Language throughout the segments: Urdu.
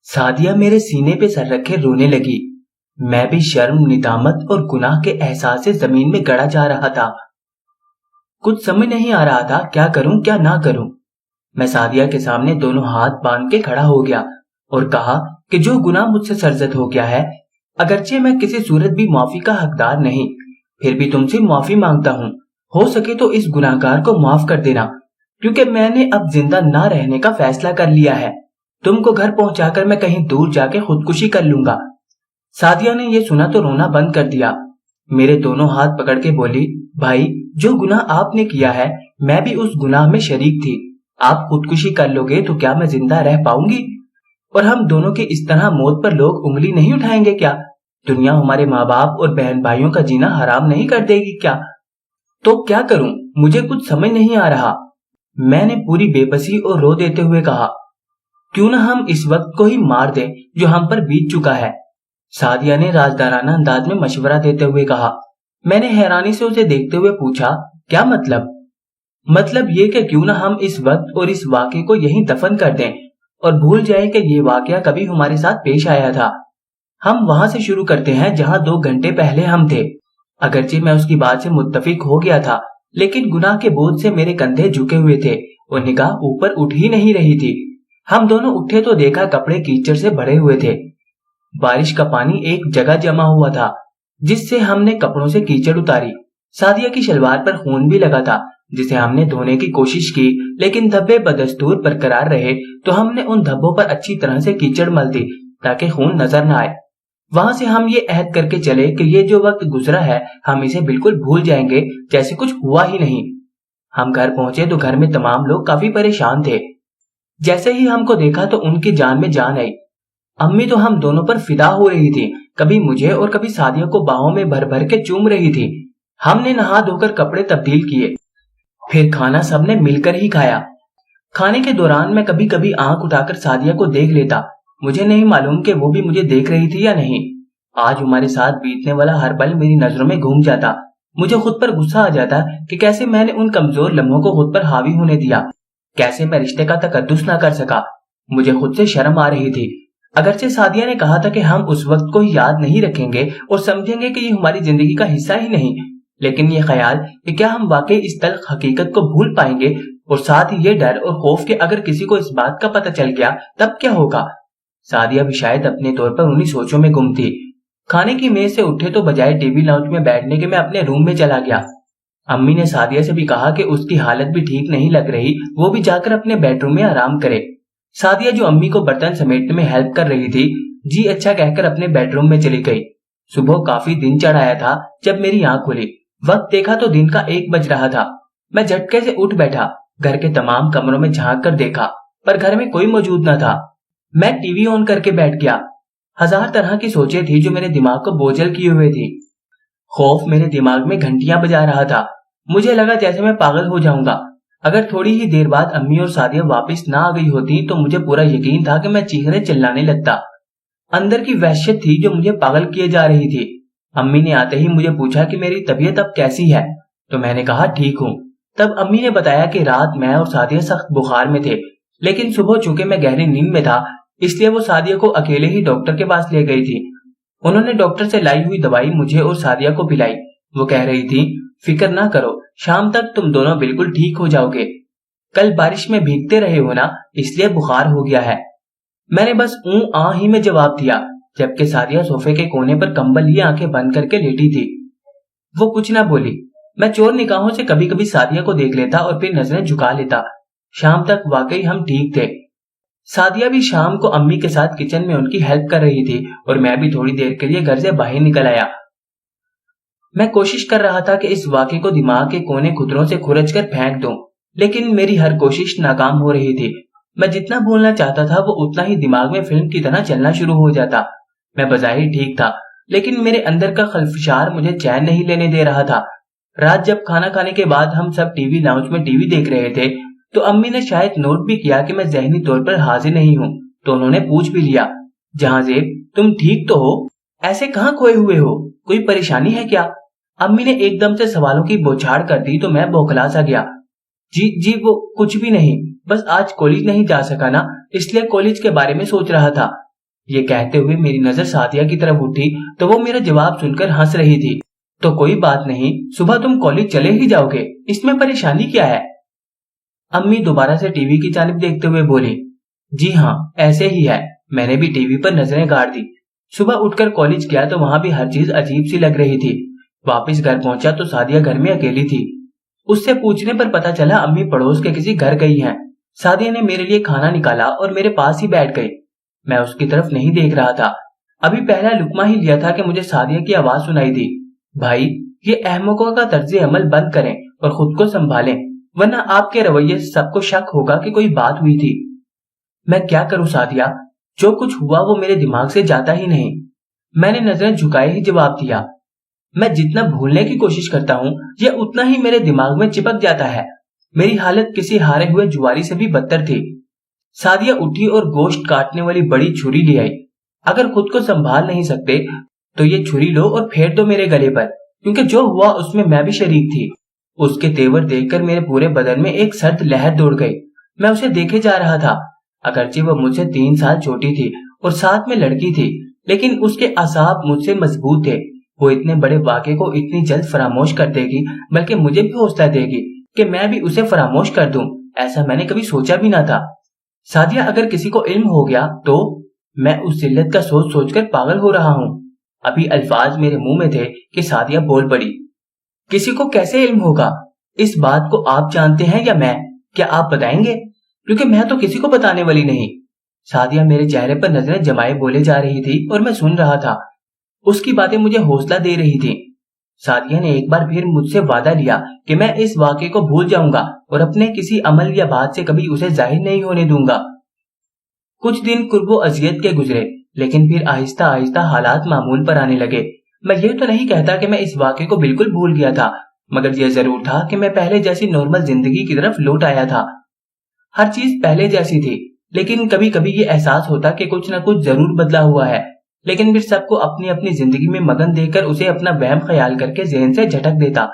سعدیہ میرے سینے پہ سر رکھے رونے لگی۔ میں بھی شرم، ندامت اور گناہ کے احساس سے زمین میں گڑا جا رہا تھا۔ کچھ سمجھ نہیں آ رہا تھا کیا کروں کیا نہ کروں۔ میں سعدیہ کے سامنے دونوں ہاتھ باندھ کے کھڑا ہو گیا اور کہا کہ جو گناہ مجھ سے سرزد ہو گیا ہے، اگرچہ میں کسی صورت بھی معافی کا حقدار نہیں، پھر بھی تم سے معافی مانگتا ہوں۔ ہو سکے تو اس گناہگار کو معاف کر دینا، کیونکہ میں نے اب زندہ نہ رہنے کا فیصلہ کر لیا ہے۔ تم کو گھر پہنچا کر میں کہیں دور جا کے خودکشی کر لوں گا۔ سعدیہ نے یہ سنا تو رونا بند کر دیا۔ میرے دونوں ہاتھ پکڑ کے بولی، بھائی جو گناہ آپ نے کیا ہے میں بھی اس گناہ میں شریک تھی۔ آپ خودکشی کر لو گے تو کیا میں زندہ رہ پاؤں گی؟ اور ہم دونوں کے اس طرح موت پر لوگ انگلی نہیں اٹھائیں گے کیا؟ دنیا ہمارے ماں باپ اور بہن بھائیوں کا جینا حرام نہیں کر دے گی کیا؟ تو کیا کروں؟ مجھے کچھ سمجھ نہیں آ رہا۔ میں نے پوری بے بسی اور رو دیتے ہوئے کہا، کیوں نہ ہم اس وقت کو ہی مار دیں جو ہم پر بیت چکا ہے۔ سعدیہ نے رازدارانہ انداز میں مشورہ دیتے ہوئے کہا۔ میں نے حیرانی سے اسے دیکھتے ہوئے پوچھا، کیا مطلب؟ مطلب یہ کہ کیوں نہ ہم اس وقت اور اس واقعے کو یہیں دفن کر دیں اور بھول جائیں کہ یہ واقعہ کبھی ہمارے ساتھ پیش آیا تھا۔ ہم وہاں سے شروع کرتے ہیں جہاں 2 گھنٹے پہلے ہم تھے۔ اگرچہ میں اس کی بات سے متفق ہو گیا تھا، لیکن گناہ کے بوجھ سے میرے کندھے جھکے ہوئے تھے اور نگاہ اوپر اٹھ ہی نہیں رہی تھی۔ ہم دونوں اٹھے تو دیکھا کپڑے کیچڑ سے بھرے ہوئے تھے۔ بارش کا پانی ایک جگہ جمع ہوا تھا جس سے ہم نے کپڑوں سے کیچڑ اتاری۔ سعدیہ کی شلوار پر خون بھی لگا تھا جسے ہم نے دھونے کی کوشش کی، لیکن دھبے بدستور برقرار رہے تو ہم نے ان دھبوں پر اچھی طرح سے کیچڑ مل دی تاکہ خون نظر نہ آئے۔ وہاں سے ہم یہ عہد کر کے چلے کہ یہ جو وقت گزرا ہے ہم اسے بالکل بھول جائیں گے جیسے کچھ ہوا ہی نہیں۔ ہم گھر پہنچے تو گھر میں تمام لوگ کافی پریشان تھے۔ جیسے ہی ہم کو دیکھا تو ان کی جان میں جان آئی۔ امی تو ہم دونوں پر فدا ہو رہی تھی، کبھی مجھے اور کبھی سعدیہ کو باہوں میں بھر بھر کے چوم رہی تھی۔ ہم نے نہا دھو کر کپڑے تبدیل کیے، پھر کھانا سب نے مل کر ہی کھایا۔ کھانے کے دوران میں کبھی کبھی آنکھ اٹھا کر سعدیہ کو دیکھ لیتا، مجھے نہیں معلوم کہ وہ بھی مجھے دیکھ رہی تھی یا نہیں۔ آج ہمارے ساتھ بیتنے والا ہر پل میری نظروں میں گھوم جاتا۔ مجھے خود پر غصہ آ جاتا کہ کیسے میں نے ان کمزور لمحوں کو خود پر حاوی ہونے دیا، کیسے میں رشتے کا تقدس نہ کر سکا۔ مجھے خود سے شرم آ رہی تھی۔ اگرچہ سعدیہ نے کہا تھا کہ ہم اس وقت کو یاد نہیں رکھیں گے اور سمجھیں گے کہ یہ ہماری زندگی کا حصہ ہی نہیں، لیکن یہ خیال کہ کیا ہم واقعی اس تلخ حقیقت کو بھول پائیں گے، اور ساتھ ہی یہ ڈر اور خوف کہ اگر کسی کو اس بات کا پتہ چل گیا تب کیا ہوگا۔ سعدیہ بھی شاید اپنے طور پر انہی سوچوں میں گم تھی۔ کھانے کی میز سے اٹھے تو بجائے ٹی وی لاؤنج میں بیٹھنے کے میں اپنے روم میں چلا گیا۔ امی نے سعدیہ سے بھی کہا کہ اس کی حالت بھی ٹھیک نہیں لگ رہی، وہ بھی جا کر اپنے بیڈ روم میں آرام کرے۔ سعدیہ جو امی کو برتن سمیٹنے میں ہیلپ کر رہی تھی، جی اچھا کہہ کر اپنے بیڈ روم میں چلی گئی۔ صبح کافی دن چڑھ آیا تھا جب میری آنکھ کھلی، وقت دیکھا تو دن کا 1 بج رہا تھا۔ میں جھٹکے سے اٹھ بیٹھا، گھر کے تمام کمروں میں جھانک کر دیکھا پر گھر میں کوئی موجود نہ تھا۔ میں ٹی وی آن کر کے بیٹھ گیا۔ 1000 طرح کی سوچیں تھی جو میرے دماغ کو بوجھل کیے ہوئے تھی۔ خوف میرے دماغ میں گھنٹیاں بجا رہا تھا۔ مجھے لگا جیسے میں پاگل ہو جاؤں گا۔ اگر تھوڑی ہی دیر بعد امی اور سعدیہ واپس نہ آ گئی ہوتی تو مجھے پورا یقین تھا کہ میں چیخنے چلانے لگتا۔ اندر کی وحشت تھی جو مجھے پاگل کیے جا رہی تھی۔ امی نے آتے ہی مجھے پوچھا کہ میری طبیعت اب کیسی ہے، تو میں نے کہا ٹھیک ہوں۔ تب امی نے بتایا کہ رات میں اور سعدیہ سخت بخار میں تھے، لیکن صبح چونکہ میں گہری نیند میں تھا اس لیے وہ سعدیہ کو اکیلے ہی ڈاکٹر کے پاس لے گئی تھی۔ انہوں نے ڈاکٹر سے لائی ہوئی دوائی مجھے اور سعدیہ کو پلائی۔ وہ کہہ رہی تھی، فکر نہ کرو، شام تک تم دونوں بالکل ٹھیک ہو جاؤ گے۔ کل بارش میں بھیگتے رہے ہو نا، اس لیے بخار ہو گیا ہے۔ میں نے بس اوں آں ہی میں جواب دیا، جبکہ سعدیہ صوفے کے کونے پر کمبل لیے آنکھیں بند کر کے لیٹی تھی۔ وہ کچھ نہ بولی۔ میں چور نگاہوں سے کبھی کبھی سعدیہ کو دیکھ لیتا اور پھر نظریں جھکا لیتا۔ شام تک واقعی ہم ٹھیک تھے۔ سعدیہ بھی شام کو امی کے ساتھ کچن میں ان کی ہیلپ کر رہی تھی اور میں بھی تھوڑی دیر کے لیے گھر سے باہر نکل آیا۔ میں کوشش کر رہا تھا کہ اس واقعے کو دماغ کے کونے خطروں سے کھرچ کر پھینک دوں، لیکن میری ہر کوشش ناکام ہو رہی تھی۔ میں جتنا بھولنا چاہتا تھا وہ اتنا ہی دماغ میں فلم کی طرح چلنا شروع ہو جاتا۔ میں بظاہر ٹھیک تھا، لیکن میرے اندر کا خلفشار مجھے چین نہیں لینے دے رہا تھا۔ رات جب کھانا کھانے کے بعد ہم سب ٹی وی لاؤنج میں ٹی وی دیکھ رہے تھے تو امی نے شاید نوٹ بھی کیا کہ میں ذہنی طور پر حاضر نہیں ہوں، تو انہوں نے پوچھ بھی لیا، جہاں زیب تم ٹھیک تو ہو؟ ایسے کہاں کھوئے ہوئے ہو؟ کوئی پریشانی ہے کیا؟ امی نے ایک دم سے سوالوں کی بوچھاڑ کر دی تو میں بوکھلا سا گیا۔ جی وہ کچھ بھی نہیں، بس آج کالج نہیں جا سکا نا، اس لیے کالج کے بارے میں سوچ رہا تھا۔ یہ کہتے ہوئے میری نظر سعدیہ کی طرف اٹھی تو وہ میرا جواب سن کر ہنس رہی تھی۔ تو کوئی بات نہیں، صبح تم کالج چلے ہی جاؤ گے، اس میں پریشانی کیا ہے؟ امی دوبارہ سے ٹی وی کی جانب دیکھتے ہوئے بولی۔ جی ہاں، ایسے ہی ہے، میں نے بھی ٹی وی پر نظریں گاڑ دی۔ صبح اٹھ کر کالج گیا تو وہاں بھی ہر چیز عجیب سی لگ رہی تھی۔ واپس گھر پہنچا تو سعدیہ گھر میں اکیلی تھی۔ اس سے پوچھنے پر پتا چلا امی پڑوس کے کسی گھر گئی ہیں۔ سعدیہ نے میرے لیے کھانا نکالا اور میرے پاس ہی بیٹھ گئی۔ میں اس کی طرف نہیں دیکھ رہا تھا، ابھی پہلا لقمہ ہی لیا تھا کہ مجھے سعدیہ کی آواز سنائی دی۔ بھائی، یہ احمقوں کا طرز عمل بند کریں اور خود کو سنبھالیں، ورنہ آپ کے رویے سے سب کو شک ہوگا کہ کوئی بات ہوئی تھی۔ میں کیا کروں سعدیہ، جو کچھ ہوا وہ میرے دماغ سے جاتا ہی نہیں۔ میں نے نظریں جھکائے ہی جواب دیا۔ میں جتنا بھولنے کی کوشش کرتا ہوں یہ اتنا ہی میرے دماغ میں چپک جاتا ہے۔ میری حالت کسی ہارے ہوئے جواری سے بھی بدتر تھی۔ سعدیہ اٹھی اور گوشت کاٹنے والی بڑی چھری لے آئی۔ اگر خود کو سنبھال نہیں سکتے تو یہ چھری لو اور پھیر دو میرے گلے پر، کیونکہ جو ہوا اس میں بھی شریک تھی۔ اس کے تیور دیکھ کر میرے پورے بدن میں ایک سرد لہر دوڑ گئی۔ میں اسے دیکھے جا رہا تھا، اگرچہ وہ مجھ سے 3 سال چھوٹی تھی اور ساتھ میں لڑکی تھی، لیکن اس کے اعصاب مجھ سے مضبوط تھے۔ وہ اتنے بڑے واقعے کو اتنی جلد فراموش کر دے گی، بلکہ مجھے بھی حوصلہ دے گی کہ میں بھی اسے فراموش کر دوں، ایسا میں نے کبھی سوچا بھی نہ تھا۔ سعدیہ اگر کسی کو علم ہو گیا تو میں اس ذلت کا سوچ سوچ کر پاگل ہو رہا ہوں۔ ابھی الفاظ میرے منہ میں تھے کہ سعدیہ بول پڑی۔ کسی کو کیسے علم ہوگا؟ اس بات کو آپ جانتے ہیں یا میں؟ کیا آپ بتائیں گے؟ کیونکہ میں تو کسی کو بتانے والی نہیں۔ سعدیہ میرے چہرے پر نظریں جمائے بولے جا رہی تھی اور میں سن رہا تھا۔ اس کی باتیں مجھے حوصلہ دے رہی تھی۔ سعدیہ نے ایک بار پھر مجھ سے وعدہ لیا کہ میں اس واقعے کو بھول جاؤں گا اور اپنے کسی عمل یا بات سے کبھی اسے ظاہر نہیں ہونے دوں گا۔ کچھ دن قرب و اذیت کے گزرے، لیکن پھر آہستہ آہستہ حالات معمول پر آنے لگے۔ میں یہ تو نہیں کہتا کہ میں اس واقعے کو بالکل بھول گیا تھا، مگر یہ ضرور تھا کہ میں پہلے جیسی نارمل زندگی کی طرف لوٹ آیا تھا۔ ہر چیز پہلے جیسی تھی، لیکن کبھی کبھی یہ احساس ہوتا کہ کچھ نہ کچھ ضرور بدلا ہوا ہے، لیکن پھر سب کو اپنی اپنی زندگی میں مگن دے کر اسے اپنا وہم خیال کر کے ذہن سے جھٹک دیتا۔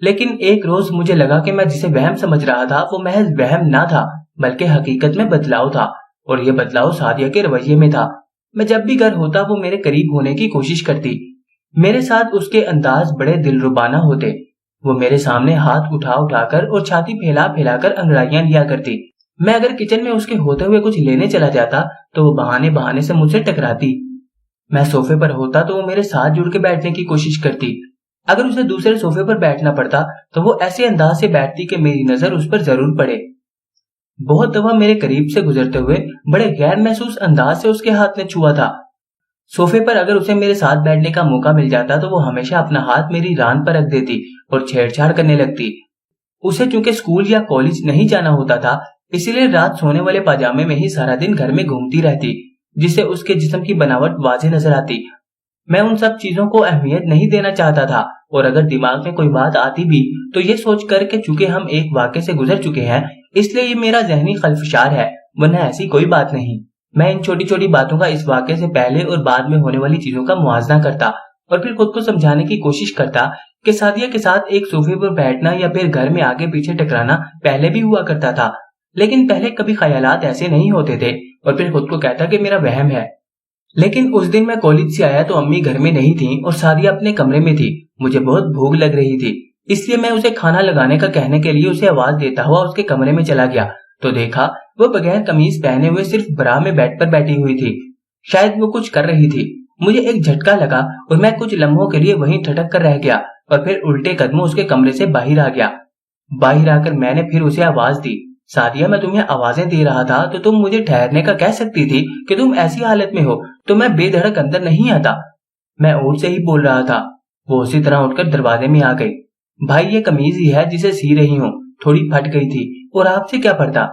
لیکن ایک روز مجھے لگا کہ میں جسے وہم سمجھ رہا تھا وہ محض وہم نہ تھا، بلکہ حقیقت میں بدلاؤ تھا، اور یہ بدلاؤ سعدیہ کے رویے میں تھا۔ میں جب بھی گھر ہوتا وہ میرے قریب ہونے کی کوشش کرتی، میرے ساتھ اس کے انداز بڑے دلربانہ ہوتے۔ وہ میرے سامنے ہاتھ اٹھا اٹھا کر اور چھاتی پھیلا پھیلا کر انگڑائیاں لیا کرتی۔ میں اگر کچن میں اس کے ہوتے ہوئے کچھ لینے چلا جاتا تو وہ بہانے بہانے سے مجھ سے ٹکراتی۔ میں صوفے پر ہوتا تو وہ میرے ساتھ جڑ کے بیٹھنے کی کوشش کرتی۔ اگر اسے دوسرے صوفے پر بیٹھنا پڑتا تو وہ ایسے انداز سے بیٹھتی کہ میری نظر اس پر ضرور پڑے۔ بہت دفعہ میرے قریب سے گزرتے ہوئے بڑے غیر محسوس انداز سے اس کے ہاتھ نے چھوا تھا۔ صوفے پر اگر اسے میرے ساتھ بیٹھنے کا موقع مل جاتا تو وہ ہمیشہ اپنا ہاتھ میری ران پر رکھ دیتی اور چھیڑ چھاڑ کرنے لگتی۔ اسے چونکہ اسکول یا کالج نہیں جانا ہوتا تھا، اسی لیے رات سونے والے پاجامے میں ہی سارا دن گھر میں گھومتی رہتی، جس سے اس کے جسم کی بناوٹ واضح نظر آتی۔ میں ان سب چیزوں کو اہمیت نہیں دینا چاہتا تھا، اور اگر دماغ میں کوئی بات آتی بھی تو یہ سوچ کر کہ چونکہ ہم ایک واقعے سے گزر چکے ہیں اس لیے یہ میرا ذہنی خلفشار ہے، ورنہ ایسی کوئی بات نہیں۔ میں ان چھوٹی چھوٹی باتوں کا اس واقعے سے پہلے اور بعد میں ہونے والی چیزوں کا موازنہ کرتا اور پھر خود کو سمجھانے کی کوشش کرتا کہ سعدیہ کے ساتھ ایک صوفے پر بیٹھنا یا پھر گھر میں آگے پیچھے ٹکرانا پہلے بھی ہوا کرتا تھا، لیکن پہلے کبھی خیالات ایسے نہیں ہوتے تھے، اور پھر خود کو کہتا کہ میرا وہم ہے۔ لیکن اس دن میں کالج سے آیا تو امی گھر میں نہیں تھیں اور سعدیہ اپنے کمرے میں تھی۔ مجھے بہت بھوک لگ رہی تھی، اس لیے میں اسے کھانا لگانے کا کہنے کے لیے اسے آواز دیتا ہوا اس کے کمرے میں چلا گیا تو دیکھا وہ بغیر قمیض پہنے ہوئے صرف برا میں بیڈ پر بیٹھی ہوئی تھی۔ شاید وہ کچھ کر رہی تھی۔ مجھے ایک جھٹکا لگا اور میں کچھ لمحوں کے لیے وہیں ٹھٹک کر رہ گیا اور پھر الٹے قدموں اس کے کمرے سے باہر آ گیا۔ باہر آ کر میں نے پھر اسے آواز دی، سعدیہ میں تمہیں آوازیں دے رہا تھا تو تم مجھے ٹھہرنے کا کہہ سکتی تھی کہ تم ایسی حالت میں ہو تو میں بے دھڑک اندر نہیں آتا۔ میں اونٹ سے ہی بول رہا تھا۔ وہ اسی طرح اٹھ کر دروازے میں آ گئی۔ بھائی یہ قمیض ہی ہے جسے سی رہی ہوں، تھوڑی پھٹ گئی تھی، اور آپ سے کیا پڑتا؟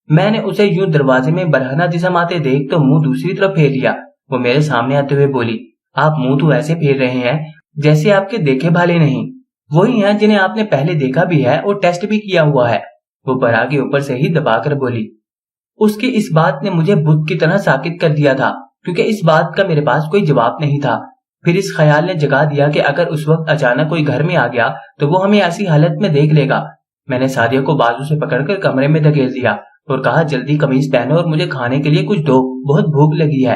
میں نے اسے یوں دروازے میں برہنہ جسم آتے دیکھ تو منہ دوسری طرف پھیر لیا۔ وہ میرے سامنے آتے ہوئے بولی، آپ منہ تو ایسے پھیر رہے ہیں جیسے آپ کے دیکھے بھالے نہیں، وہی ہیں جنہیں آپ نے پہلے دیکھا بھی ہے اور ٹیسٹ بھی کیا ہوا ہے۔ وہ برا کے اوپر سے ہی دبا کر بولی۔ اس کی اس بات نے مجھے بت کی طرح ساکت کر دیا تھا، کیونکہ اس بات کا میرے پاس کوئی جواب نہیں تھا۔ پھر اس خیال نے جگا دیا کہ اگر اس وقت اچانک کوئی گھر میں آ گیا تو وہ ہمیں ایسی حالت میں دیکھ لے گا۔ میں نے سعدیہ کو بازو سے پکڑ کر کمرے میں دھکیل دیا اور کہا، جلدی قمیض پہنو اور مجھے کھانے کے لیے کچھ دو، بہت بھوک لگی ہے۔